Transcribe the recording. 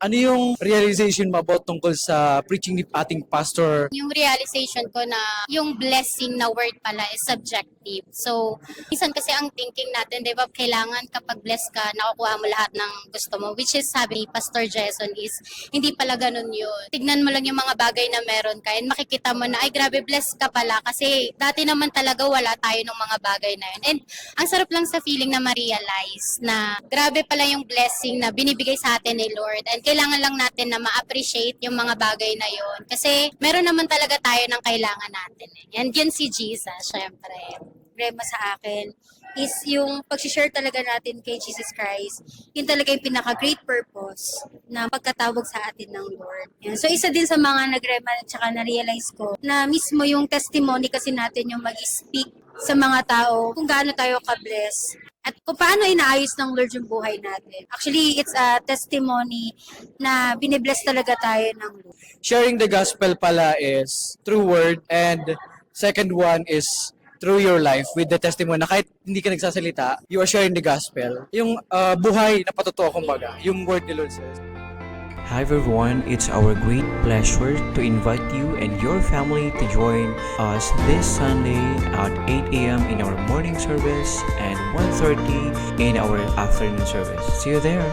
Ano yung realization mo about tungkol sa preaching ni ating pastor? Yung realization ko na yung blessing na word pala is subjective. So, minsan kasi ang thinking natin, di ba, kailangan kapag bless ka, nakukuha mo lahat ng gusto mo. Which is, sabi ni Pastor Jason is, hindi pala ganun yun. Tignan mo lang yung mga bagay na meron ka and makikita mo na, ay grabe, bless ka pala. Kasi dati naman talaga wala tayo ng mga bagay na yun. And ang sarap lang sa feeling na ma-realize na grabe pala yung blessing na binibigay sa atin ni Lord. And kailangan lang natin na ma-appreciate yung mga bagay na yun. Kasi meron naman talaga tayo ng kailangan natin. And yun si Jesus, syempre. Problema sa akin is yung pag-share talaga natin kay Jesus Christ. Yun talaga yung pinaka-great purpose na pagkatawag sa atin ng Lord. Yan. So isa din sa mga nagrema at saka na-realize ko na mismo yung testimony kasi natin yung mag-speak sa mga tao kung gaano tayo ka-bless at kung paano inaayos ng Lord yung buhay natin. Actually, it's a testimony na binibless talaga tayo ng Lord. Sharing the gospel pala is through word, and second one is through your life with the testimony na kahit hindi ka nagsasalita, you are sharing the gospel. Yung buhay na patotoo, kumbaga, yung word ni Lord says. Hi everyone, it's our great pleasure to invite you and your family to join us this Sunday at 8 a.m. in our morning service and 1:30 in our afternoon service. See you there!